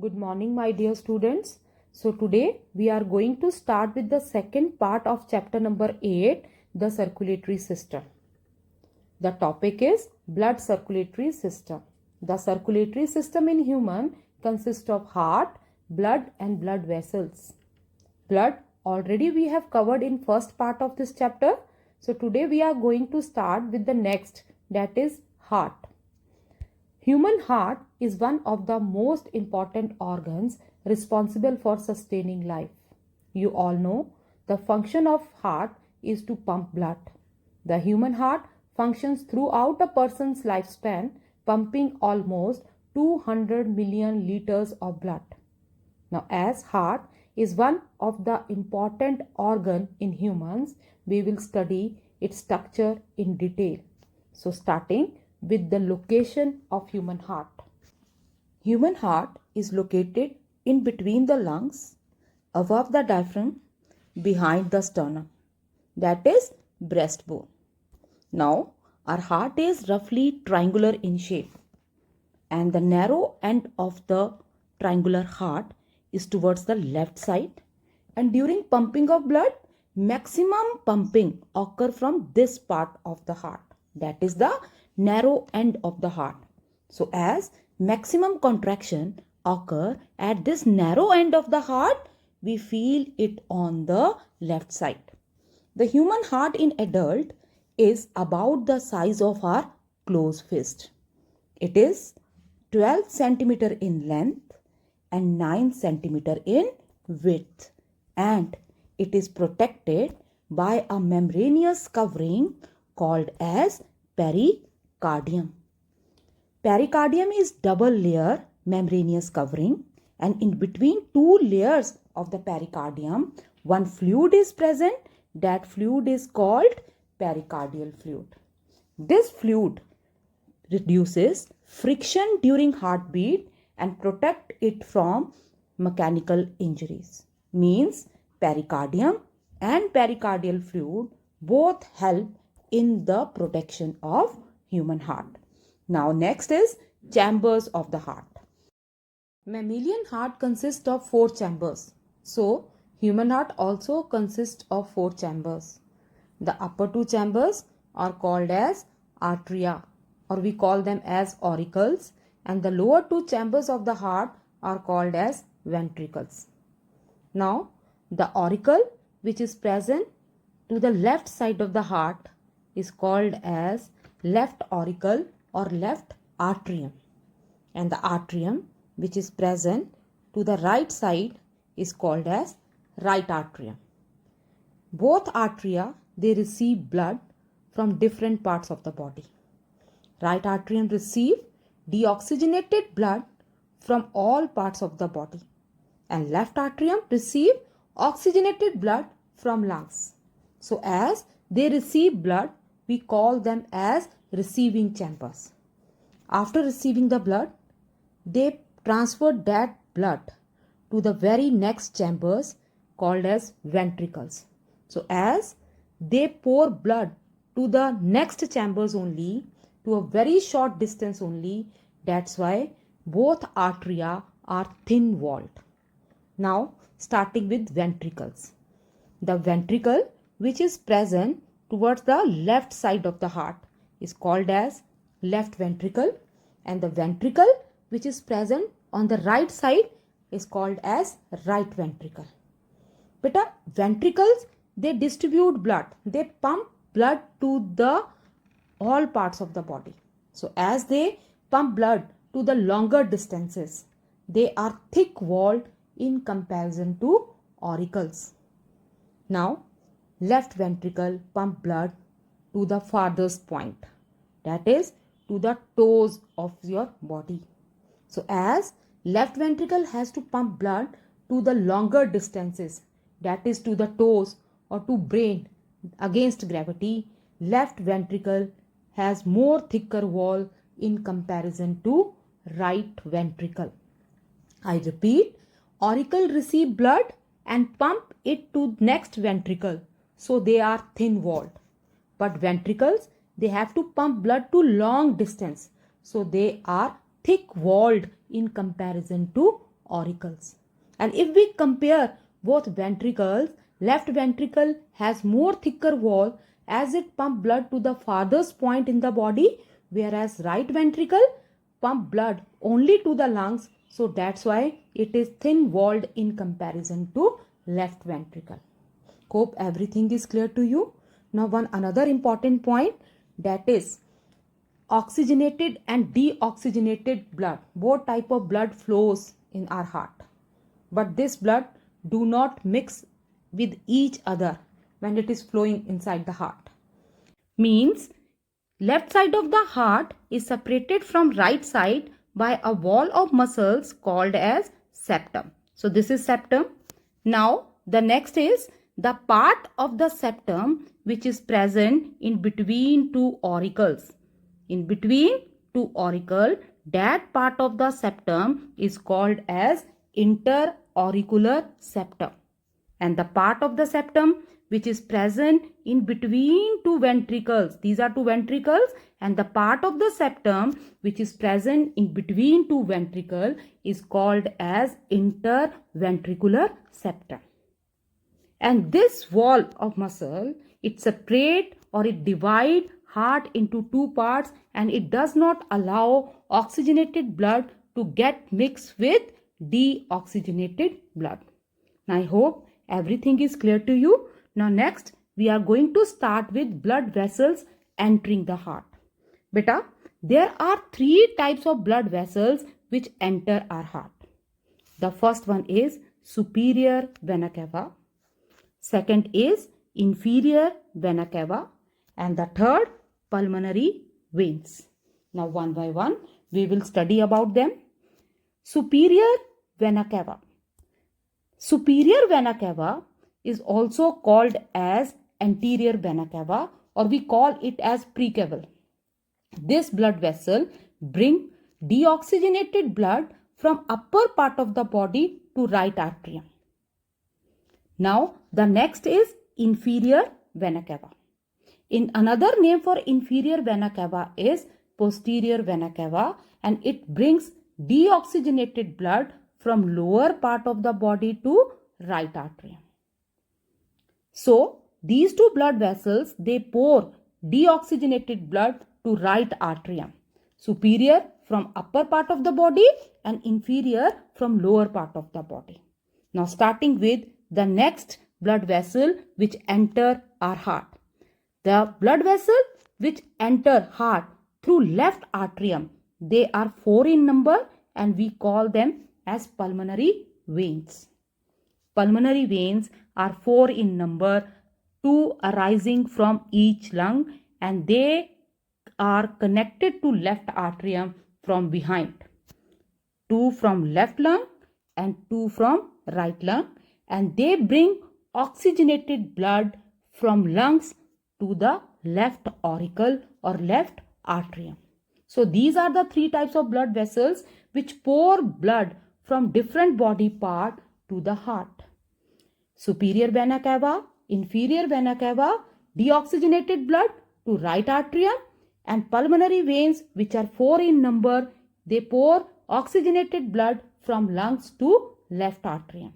Good morning, my dear students. So today we are going to start with the second part of chapter number 8, the circulatory system. The topic is blood circulatory system. The circulatory system in human consists of heart, blood and blood vessels. Blood already we have covered in first part of this chapter. So today we are going to start with the next, that is heart. Human heart is one of the most important organs responsible for sustaining life. You all know the function of heart is to pump blood. The human heart functions throughout a person's lifespan, pumping almost 200 million liters of blood. Now, as heart is one of the important organ in humans, we will study its structure in detail. So, starting with the location of human heart. Human heart is located in between the lungs, above the diaphragm, behind the sternum, that is breastbone. Now, our heart is roughly triangular in shape, and the narrow end of the triangular heart is towards the left side, and during pumping of blood, maximum pumping occur from this part of the heart, that is the narrow end of the heart. So as maximum contraction occur at this narrow end of the heart, we feel it on the left side. The human heart in adult is about the size of our closed fist. It is 12 centimeter in length and 9 centimeter in width, and it is protected by a membranous covering called as pericardium. Pericardium is double layer membranous covering, and in between two layers of the pericardium, one fluid is present. That fluid is called pericardial fluid. This fluid reduces friction during heartbeat and protect it from mechanical injuries. Means pericardium and pericardial fluid both help in the protection of human heart. Now next is chambers of the heart. Mammalian heart consists of 4 chambers. So human heart also consists of 4 chambers. The upper 2 chambers are called as arteria, or we call them as auricles, and the lower 2 chambers of the heart are called as ventricles. Now the auricle which is present to the left side of the heart is called as left auricle or left atrium, and the atrium which is present to the right side is called as right atrium. Both atria, they receive blood from different parts of the body. Right atrium receive deoxygenated blood from all parts of the body, and left atrium receive oxygenated blood from lungs. So as they receive blood, we call them as receiving chambers. After receiving the blood, they transfer that blood to the very next chambers called as ventricles. So as they pour blood to the next chambers only, to a very short distance only, that's why both arteria are thin walled. Now starting with ventricles. The ventricle which is present towards the left side of the heart is called as left ventricle, and the ventricle which is present on the right side is called as right ventricle. Beta, ventricles, they distribute blood, they pump blood to the all parts of the body. So as they pump blood to the longer distances, they are thick walled in comparison to auricles. Now left ventricle pump blood to the farthest point, that is to the toes of your body. So as left ventricle has to pump blood to the longer distances, that is to the toes or to brain against gravity, left ventricle has more thicker wall in comparison to right ventricle. I repeat, auricle receive blood and pump it to next ventricle, so they are thin walled. But ventricles, they have to pump blood to long distance, so they are thick walled in comparison to auricles. And if we compare both ventricles, left ventricle has more thicker wall as it pumps blood to the farthest point in the body, whereas right ventricle pump blood only to the lungs. So that's why it is thin walled in comparison to left ventricle. Hope everything is clear to you. Now another important point, that is oxygenated and deoxygenated blood. Both type of blood flows in our heart, but this blood do not mix with each other when it is flowing inside the heart. Means left side of the heart is separated from right side by a wall of muscles called as septum. So this is septum. Now the next is the part of the septum which is present in between two auricles. In between two auricle, that part of the septum is called as interauricular septum. And the part of the septum which is present in between two ventricles, these are two ventricles, and the part of the septum which is present in between two ventricles is called as interventricular septum. And this wall of muscle, it separate or it divide heart into two parts, and it does not allow oxygenated blood to get mixed with deoxygenated blood. I hope everything is clear to you. Now next we are going to start with blood vessels entering the heart. Beta, there are three types of blood vessels which enter our heart. The first one is superior vena cava. Second is inferior vena cava. And the third, pulmonary veins. Now one by one we will study about them. Superior vena cava. Superior vena cava is also called as anterior vena cava, or we call it as precaval. This blood vessel bring deoxygenated blood from upper part of the body to right atrium. Now the next is inferior vena cava. In another name for inferior vena cava is posterior vena cava, and it brings deoxygenated blood from lower part of the body to right atrium. So these two blood vessels, they pour deoxygenated blood to right atrium. Superior from upper part of the body and inferior from lower part of the body. Now starting with the next blood vessel which enter our heart. The blood vessel which enter heart through left atrium, they are 4 in number, and we call them as pulmonary veins. Pulmonary veins are 4 in number, 2 arising from each lung, and they are connected to left atrium from behind. 2 from left lung and 2 from right lung, and they bring oxygenated blood from lungs to the left auricle or left atrium. So these are the 3 types of blood vessels which pour blood from different body part to the heart. Superior vena cava, inferior vena cava, deoxygenated blood to right atrium, and pulmonary veins which are 4 in number, they pour oxygenated blood from lungs to left atrium.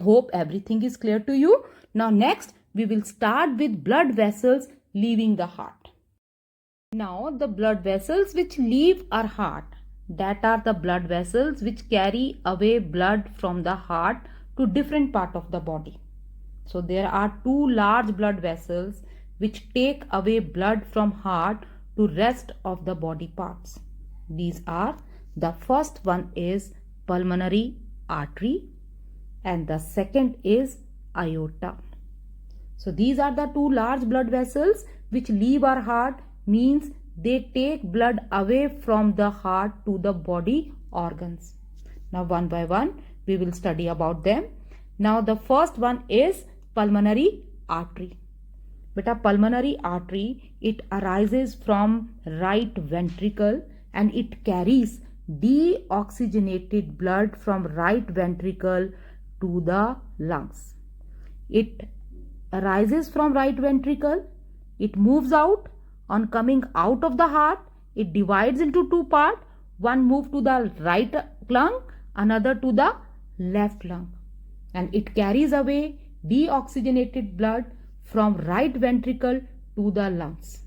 Hope everything is clear to you. Now next we will start with blood vessels leaving the heart. Now the blood vessels which leave our heart, that are the blood vessels which carry away blood from the heart to different part of the body. So there are 2 large blood vessels which take away blood from heart to rest of the body parts. These are, the first one is pulmonary artery and the second is aorta. So these are the 2 large blood vessels which leave our heart, means they take blood away from the heart to the body organs. Now one by one we will study about them. Now the first one is pulmonary artery. Beta, pulmonary artery, it arises from right ventricle and it carries deoxygenated blood from right ventricle to the lungs. It arises from right ventricle, it moves out. On coming out of the heart, it divides into 2 parts. One move to the right lung, another to the left lung, and it carries away deoxygenated blood from right ventricle to the lungs.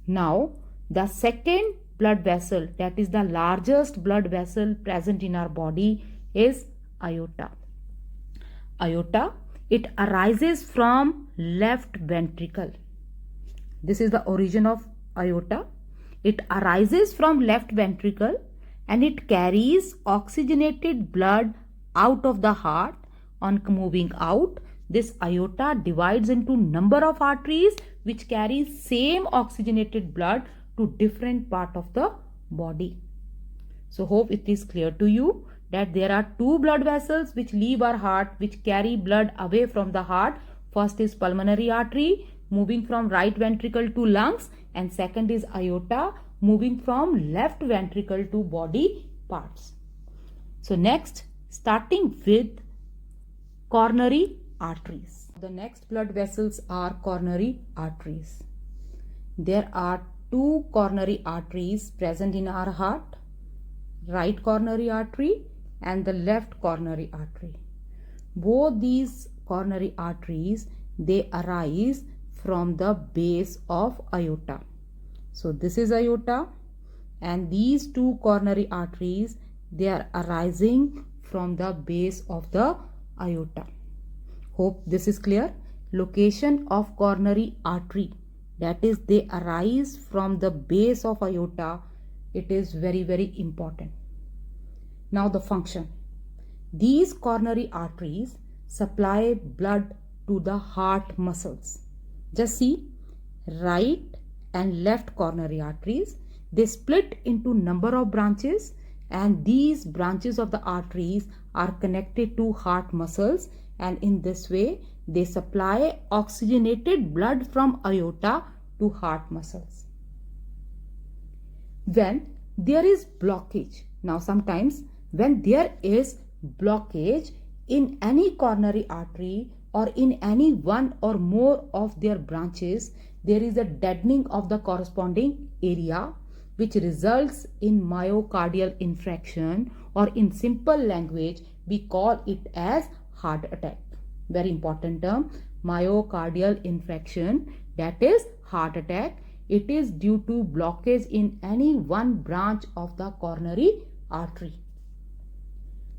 Now, the second blood vessel, that is the largest blood vessel present in our body, is aorta. Aorta, it arises from left ventricle. This is the origin of aorta. It arises from left ventricle and it carries oxygenated blood out of the heart. On moving out, this aorta divides into number of arteries which carry same oxygenated blood to different part of the body. So hope it is clear to you that there are two blood vessels which leave our heart, which carry blood away from the heart. First is pulmonary artery moving from right ventricle to lungs, and second is aorta moving from left ventricle to body parts. So next, starting with coronary arteries. The next blood vessels are coronary arteries. There are two coronary arteries present in our heart, right coronary artery and the left coronary artery. Both these coronary arteries, they arise from the base of aorta. So this is aorta, and these two coronary arteries, they are arising from the base of the aorta. Hope this is clear. Location of coronary artery, that is, they arise from the base of aorta. It is very, very important. Now the function. These coronary arteries supply blood to the heart muscles. Just see, right and left coronary arteries, they split into number of branches, and these branches of the arteries are connected to heart muscles, and in this way they supply oxygenated blood from aorta to heart muscles. When there is blockage, now sometimes when there is blockage in any coronary artery or in any one or more of their branches, there is a deadening of the corresponding area which results in myocardial infarction, or in simple language we call it as heart attack. Very important term, myocardial infarction, that is heart attack. It is due to blockage in any one branch of the coronary artery.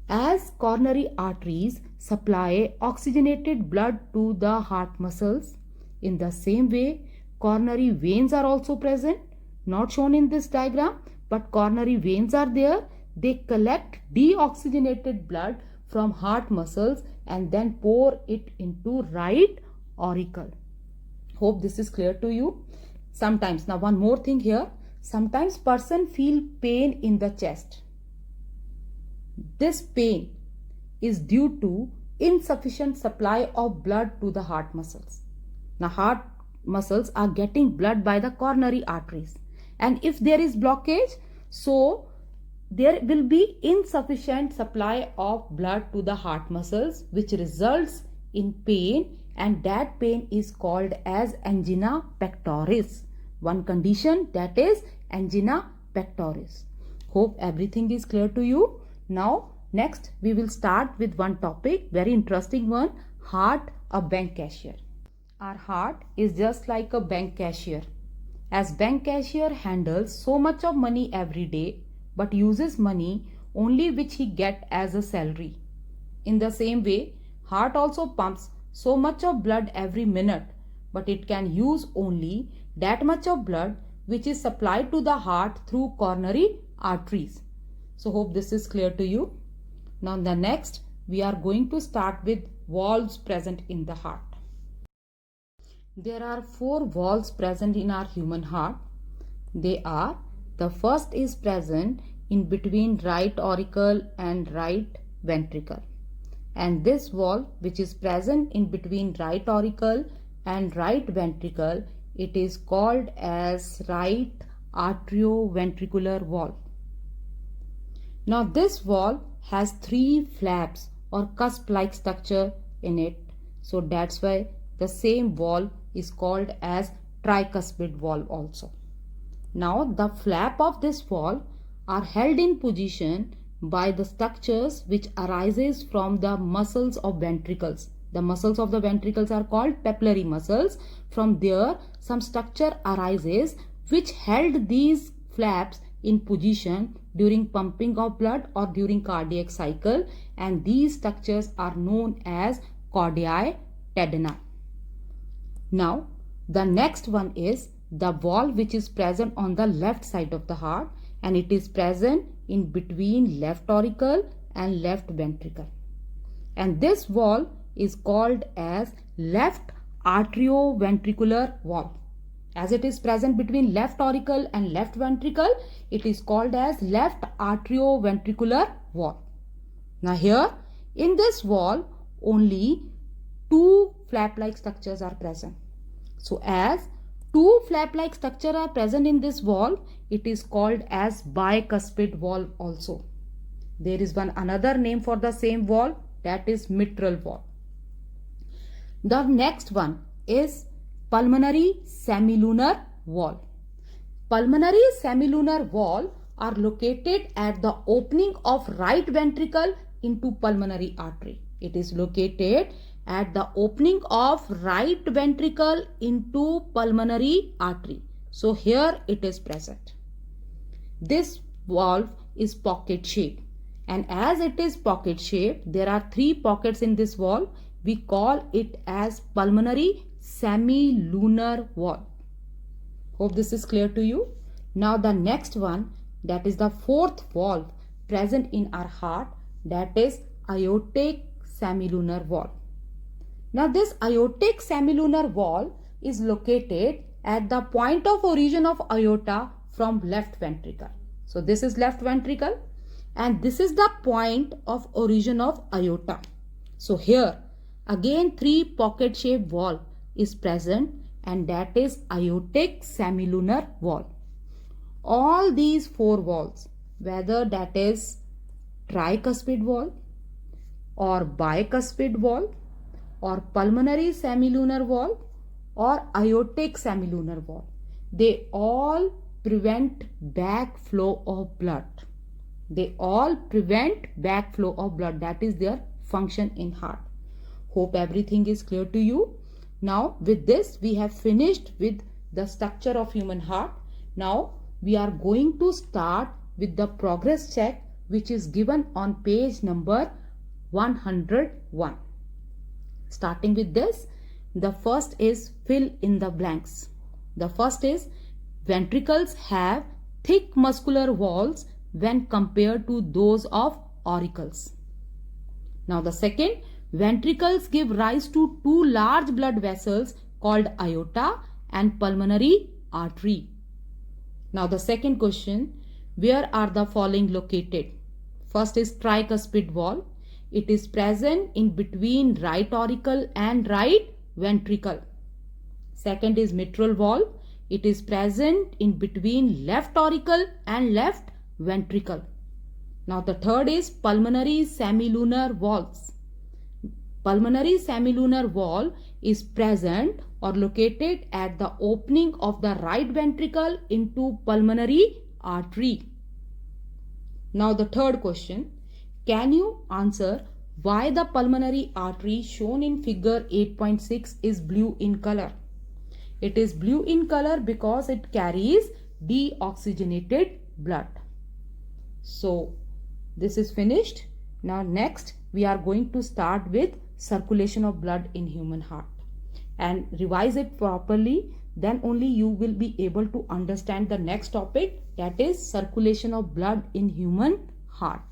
As coronary arteries supply oxygenated blood to the heart muscles, in the same way coronary veins are also present, not shown in this diagram, but coronary veins are there. They collect deoxygenated blood from heart muscles and then pour it into right auricle. Hope this is clear to you. Sometimes, now one more thing here, sometimes person feel pain in the chest. This pain is due to insufficient supply of blood to the heart muscles. Now heart muscles are getting blood by the coronary arteries, and if there is blockage, so there will be insufficient supply of blood to the heart muscles, which results in pain, and that pain is called as angina pectoris. One condition, that is angina pectoris. Hope everything is clear to you. Now next we will start with one topic, very interesting one, heart, a bank cashier. Our heart is just like a bank cashier. As bank cashier handles so much of money every day, but uses money only which he get as a salary. In the same way, heart also pumps so much of blood every minute, but it can use only that much of blood which is supplied to the heart through coronary arteries. So hope this is clear to you. Now the next we are going to start with valves present in the heart. There are 4 valves present in our human heart. They are, the first is present in between right auricle and right ventricle, and this valve which is present in between right auricle and right ventricle, it is called as right atrioventricular valve. Now this valve has 3 flaps or cusp like structure in it, so that's why the same valve is called as tricuspid valve also. Now the flap of this valve are held in position by the structures which arises from the muscles of ventricles. The muscles of the ventricles are called papillary muscles. From there, some structure arises which held these flaps in position during pumping of blood or during cardiac cycle, and these structures are known as chordae tendineae. Now, the next one is the valve which is present on the left side of the heart, and it is present in between left auricle and left ventricle. And this valve is called as left atrioventricular valve. As it is present between left auricle and left ventricle, it is called as left atrioventricular valve. Now here, in this valve, only two flap-like structures are present. So as two flap-like structures are present in this valve, it is called as bicuspid valve also. There is one another name for the same valve, that is mitral valve. The next one is pulmonary semilunar valve. Pulmonary semilunar valve are located at the opening of right ventricle into pulmonary artery. It is located at the opening of right ventricle into pulmonary artery. So here it is present. This valve is pocket shaped, and as it is pocket shaped, there are three pockets in this valve. We call it as pulmonary semilunar valve. Hope this is clear to you. Now the next one, that is the fourth valve present in our heart, that is aortic semilunar valve. Now this aortic semilunar valve is located at the point of origin of aorta from left ventricle. So this is left ventricle and this is the point of origin of aorta. So here again three pocket shaped valve is present, and that is aortic semilunar valve. All these four valves, whether that is tricuspid valve or bicuspid valve or pulmonary semilunar valve or aortic semilunar valve, they all prevent backflow of blood. They all prevent backflow of blood. That is their function in heart. Hope everything is clear to you. Now with this we have finished with the structure of human heart. Now we are going to start with the progress check, which is given on page number 101. Starting with this, the first is fill in the blanks. The first is ventricles have thick muscular walls when compared to those of auricles. Now the second, ventricles give rise to two large blood vessels called aorta and pulmonary artery. Now the second question, where are the following located? First is tricuspid valve. It is present in between right auricle and right ventricle. Second is mitral valve. It is present in between left auricle and left ventricle. Now the third is pulmonary semilunar valves. Pulmonary semilunar valve is present or located at the opening of the right ventricle into pulmonary artery. Now the third question, can you answer why the pulmonary artery shown in figure 8.6 is blue in color? It is blue in color because it carries deoxygenated blood. So this is finished. Now next we are going to start with circulation of blood in human heart and revise it properly. Then only you will be able to understand the next topic, that is circulation of blood in human heart.